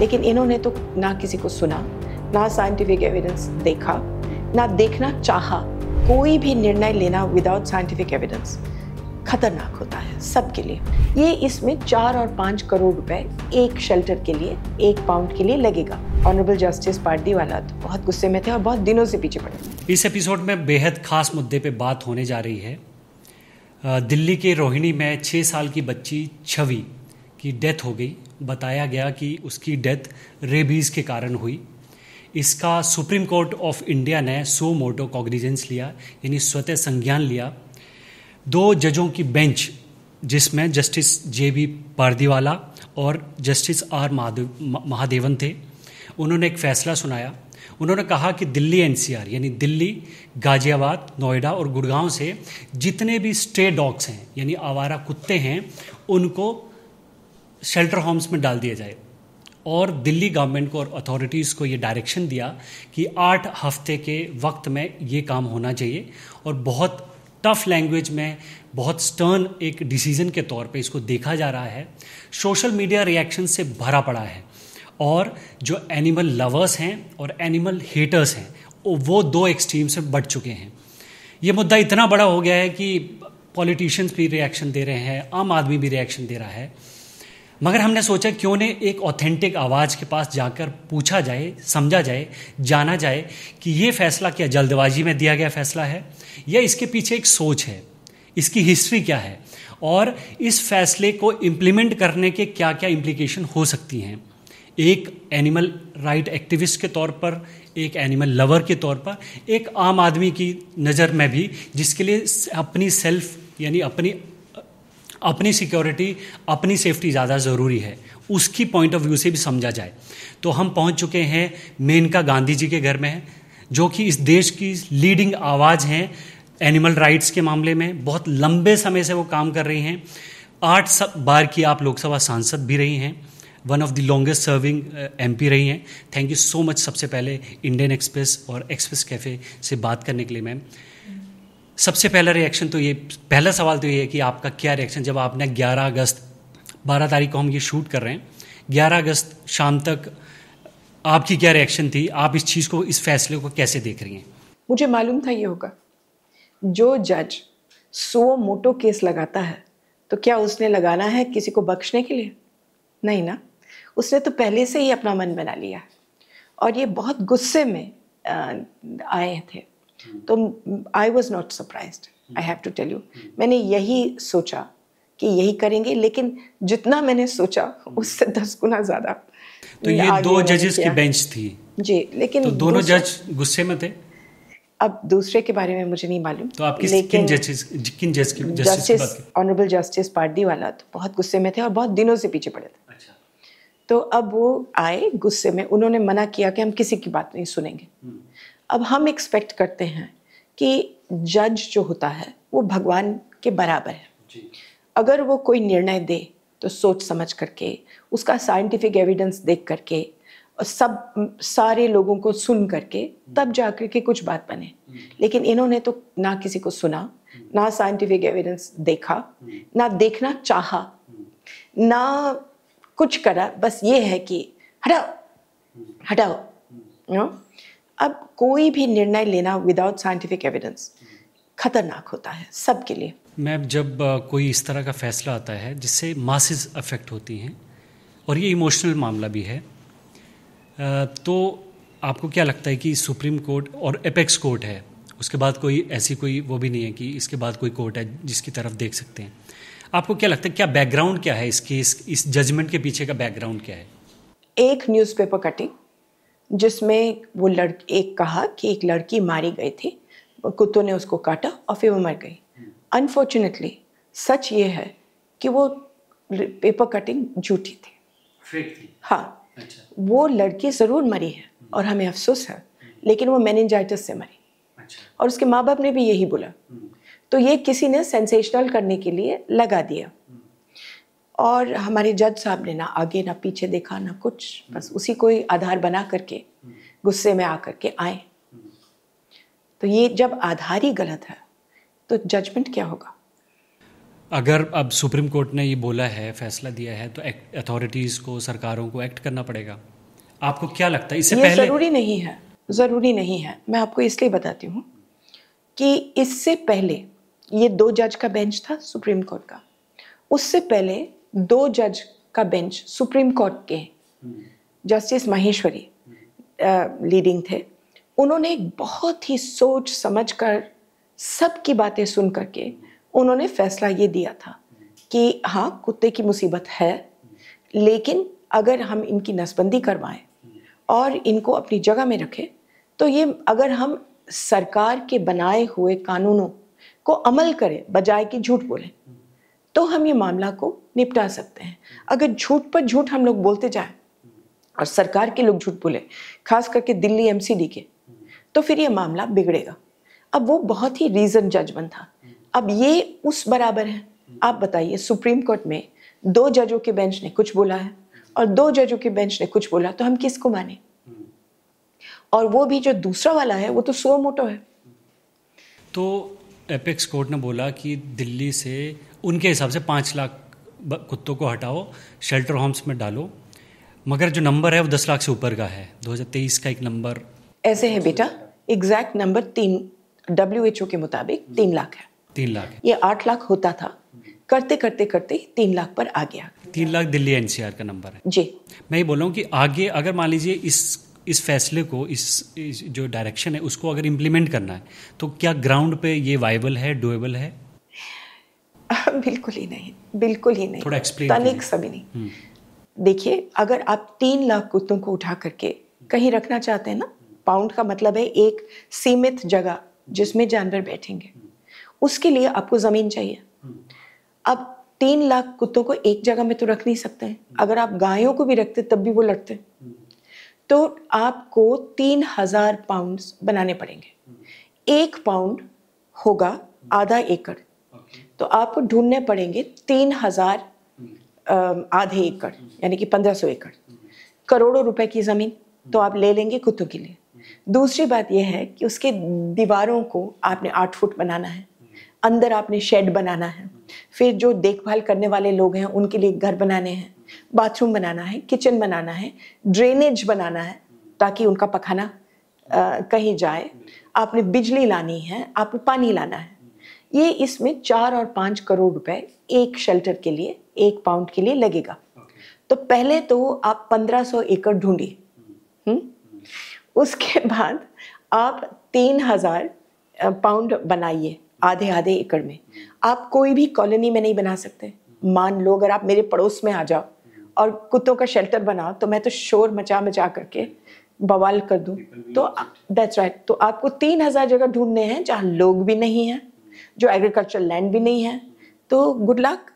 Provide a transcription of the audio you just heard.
लेकिन इन्होंने तो ना किसी को सुना, ना साइंटिफिक एविडेंस देखा, ना देखना चाहा। कोई भी निर्णय लेना विदाउट साइंटिफिक एविडेंस खतरनाक होता है सबके लिए। ये इसमें 4 और 5 करोड़ रुपए एक शेल्टर के लिए, 1 पाउंड के लिए लगेगा। ऑनरेबल जस्टिस पारदीवाला तो बहुत गुस्से में थे और बहुत दिनों से पीछे पड़े। इस एपिसोड में बेहद खास मुद्दे पे बात होने जा रही है। दिल्ली के रोहिणी में 6 साल की बच्ची छवि की डेथ हो गई। बताया गया कि उसकी डेथ रेबीज़ के कारण हुई। इसका सुप्रीम कोर्ट ऑफ इंडिया ने सो मोटो कॉग्निजेंस लिया, यानी स्वतः संज्ञान लिया। 2 जजों की बेंच, जिसमें जस्टिस JB पारदीवाला और जस्टिस R महादेवन थे, उन्होंने एक फैसला सुनाया। उन्होंने कहा कि दिल्ली NCR यानी दिल्ली, गाजियाबाद, नोएडा और गुड़गांव से जितने भी स्ट्रे डॉग्स हैं यानी आवारा कुत्ते हैं, उनको शेल्टर होम्स में डाल दिया जाए। और दिल्ली गवर्नमेंट को और अथॉरिटीज़ को ये डायरेक्शन दिया कि 8 हफ्ते के वक्त में ये काम होना चाहिए। और बहुत टफ लैंग्वेज में, बहुत स्टर्न एक डिसीजन के तौर पे इसको देखा जा रहा है। सोशल मीडिया रिएक्शन से भरा पड़ा है और जो एनिमल लवर्स हैं और एनिमल हेटर्स हैं वो 2 एक्सट्रीम से बढ़ चुके हैं। ये मुद्दा इतना बड़ा हो गया है कि पॉलिटिशियंस भी रिएक्शन दे रहे हैं, आम आदमी भी रिएक्शन दे रहा है। मगर हमने सोचा क्यों न एक ऑथेंटिक आवाज़ के पास जाकर पूछा जाए, समझा जाए, जाना जाए कि ये फैसला क्या जल्दबाजी में दिया गया फैसला है या इसके पीछे एक सोच है, इसकी हिस्ट्री क्या है और इस फैसले को इम्प्लीमेंट करने के क्या क्या इम्प्लीकेशन हो सकती हैं। एक एनिमल राइट एक्टिविस्ट के तौर पर, एक एनिमल लवर के तौर पर, एक आम आदमी की नज़र में भी, जिसके लिए अपनी सेल्फ यानी अपनी सिक्योरिटी, अपनी सेफ्टी ज़्यादा ज़रूरी है, उसकी पॉइंट ऑफ व्यू से भी समझा जाए। तो हम पहुंच चुके हैं मेनका गांधी जी के घर में, जो कि इस देश की लीडिंग आवाज़ हैं एनिमल राइट्स के मामले में। बहुत लंबे समय से वो काम कर रही हैं। 8 बार की आप लोकसभा सांसद भी रही हैं, one of the longest serving MP रही हैं। थैंक यू सो मच सबसे पहले इंडियन एक्सप्रेस और एक्सप्रेस कैफ़े से बात करने के लिए मैम। सबसे पहला सवाल तो ये है कि आपका क्या रिएक्शन जब आपने 11 अगस्त 12 तारीख को हम ये शूट कर रहे हैं, 11 अगस्त शाम तक आपकी क्या रिएक्शन थी? आप इस चीज़ को, इस फैसले को कैसे देख रही हैं? मुझे मालूम था ये होगा। जो जज सो मोटो केस लगाता है तो क्या उसने लगाना है किसी को बख्शने के लिए? नहीं ना, उसने तो पहले से ही अपना मन बना लिया और ये बहुत गुस्से में आए थे। तो I was not surprised, I have to tell you. मैंने यही सोचा कि यही करेंगे, लेकिन जितना मैंने सोचा उससे 10 गुना ज़्यादा। तो ये 2 जजेस की बेंच थी जी, लेकिन तो दोनों जज गुस्से में थे। अब दूसरे के बारे में मुझे नहीं मालूम। तो आप किन जज की जस्टिस ऑनरेबल जस्टिस पारदीवाला तो बहुत गुस्से में थे और बहुत दिनों से पीछे पड़े थे। अच्छा। तो अब वो आए गुस्से में, उन्होंने मना किया कि हम किसी की बात नहीं सुनेंगे। अब हम एक्सपेक्ट करते हैं कि जज जो होता है वो भगवान के बराबर है जी। अगर वो कोई निर्णय दे तो सोच समझ करके, उसका साइंटिफिक एविडेंस देख करके और सारे लोगों को सुन करके तब जाकर के कुछ बात बने। लेकिन इन्होंने तो ना किसी को सुना, ना साइंटिफिक एविडेंस देखा, ना देखना चाहा, ना कुछ करा। बस ये है कि हटाओ। अब कोई भी निर्णय लेना विदाउट साइंटिफिक एविडेंस खतरनाक होता है सबके लिए। मैम, जब कोई इस तरह का फैसला आता है जिससे मासेस अफेक्ट होती हैं और ये इमोशनल मामला भी है, तो आपको क्या लगता है कि सुप्रीम कोर्ट और एपेक्स कोर्ट है, उसके बाद कोई ऐसी कोई वो भी नहीं है कि इसके बाद कोई कोर्ट है जिसकी तरफ देख सकते हैं? आपको क्या लगता है, क्या बैकग्राउंड क्या है इस जजमेंट के पीछे का बैकग्राउंड क्या है? एक न्यूज़पेपर कटिंग जिसमें वो एक कहा कि एक लड़की मारी गई थी, कुत्तों ने उसको काटा और फिर वो मर गई। अनफॉर्चुनेटली सच ये है कि वो पेपर कटिंग झूठी थी, फेक थी। हाँ। अच्छा। वो लड़की ज़रूर मरी है और हमें अफसोस है, लेकिन वो मेनिंजाइटिस से मरी। अच्छा। और उसके माँ बाप ने भी यही बोला। तो ये किसी ने सेंसेशनल करने के लिए लगा दिया और हमारे जज साहब ने ना आगे ना पीछे देखा ना कुछ, बस उसी को ही आधार बना करके गुस्से में आकर के आए। तो ये जब आधार ही गलत है तो जजमेंट क्या होगा? अगर अब सुप्रीम कोर्ट ने ये बोला है, फैसला दिया है, तो अथॉरिटीज़ को, सरकारों को एक्ट करना पड़ेगा। आपको क्या लगता है इससे ये पहले? ज़रूरी नहीं है। मैं आपको इसलिए बताती हूँ कि इससे पहले ये 2 जज का बेंच था सुप्रीम कोर्ट का। उससे पहले 2 जज का बेंच सुप्रीम कोर्ट के जस्टिस माहेश्वरी लीडिंग थे। उन्होंने बहुत ही सोच समझ कर, सबकी बातें सुन करके उन्होंने फैसला ये दिया था कि हाँ, कुत्ते की मुसीबत है, लेकिन अगर हम इनकी नसबंदी करवाएं और इनको अपनी जगह में रखें, तो ये अगर हम सरकार के बनाए हुए कानूनों को अमल करें बजाय कि झूठ बोलें, तो हम ये मामला को निपटा सकते हैं। अगर झूठ पर झूठ हम लोग बोलते जाएं और सरकार के लोग झूठ बोले, खास करके दिल्ली एमसीडी के, तो फिर ये मामला बिगड़ेगा। अब वो बहुत ही रीजन जजमेंट था, अब ये उस बराबर है। आप बताइए, सुप्रीम कोर्ट में 2 जजों के बेंच ने कुछ बोला है और 2 जजों के बेंच ने कुछ बोला, तो हम किसको माने? और वो भी जो दूसरा वाला है वो तो सुओ मोटो है। तो एपेक्स कोर्ट ने बोला कि दिल्ली से उनके हिसाब से 5 लाख कुत्तों को हटाओ, शेल्टर होम्स में डालो, मगर जो नंबर है वो 10 लाख से ऊपर का है। 2023 का एक नंबर ऐसे है बेटा, एग्जैक्ट नंबर 3 WHO के मुताबिक 3 लाख है। 3 लाख है। ये 8 लाख होता था, करते करते करते 3 लाख पर आ गया। 3 लाख दिल्ली एनसीआर का नंबर है जी। मैं ये बोल रहा हूँ कि आगे अगर मान लीजिए इस फैसले को, इस जो डायरेक्शन है उसको अगर इम्प्लीमेंट करना है, तो क्या ग्राउंड पे ये वाइबल है, डुएबल है? बिल्कुल ही नहीं, बिल्कुल ही नहीं। थोड़ा एक्सप्लेन तनिक सभी नहीं। देखिए, अगर आप 3 लाख कुत्तों को उठा करके कहीं रखना चाहते हैं ना, पाउंड का मतलब है एक सीमित जगह जिसमें जानवर बैठेंगे, उसके लिए आपको ज़मीन चाहिए। अब 3 लाख कुत्तों को एक जगह में तो रख नहीं सकते हैं। अगर आप गायों को भी रखते तब भी वो लड़ते, तो आपको 3000 पाउंड बनाने पड़ेंगे। 1 पाउंड होगा आधा एकड़, तो आपको ढूंढने पड़ेंगे 3000 आधे एकड़, यानी कि 1500 एकड़, करोड़ों रुपए की ज़मीन तो आप ले लेंगे कुत्तों के लिए। दूसरी बात यह है कि उसके दीवारों को आपने 8 फुट बनाना है, अंदर आपने शेड बनाना है, फिर जो देखभाल करने वाले लोग हैं उनके लिए घर बनाने हैं, बाथरूम बनाना है, किचन बनाना है, ड्रेनेज बनाना है ताकि उनका पखाना कहीं जाए, आपने बिजली लानी है, आपने पानी लाना है। ये इसमें 4 और 5 करोड़ रुपए एक शेल्टर के लिए, 1 पाउंड के लिए लगेगा। तो पहले तो आप 1500 एकड़ ढूंढिए, उसके बाद आप 3000 पाउंड बनाइए आधे आधे एकड़ में। आप कोई भी कॉलोनी में नहीं बना सकते। मान लो अगर आप मेरे पड़ोस में आ जाओ और कुत्तों का शेल्टर बनाओ, तो मैं तो शोर मचा मचा करके बवाल कर दूं। तो दैट्स राइट। तो आपको 3000 जगह ढूंढने हैं जहाँ लोग भी नहीं हैं, जो एग्रीकल्चरल लैंड भी नहीं है। तो गुड लक,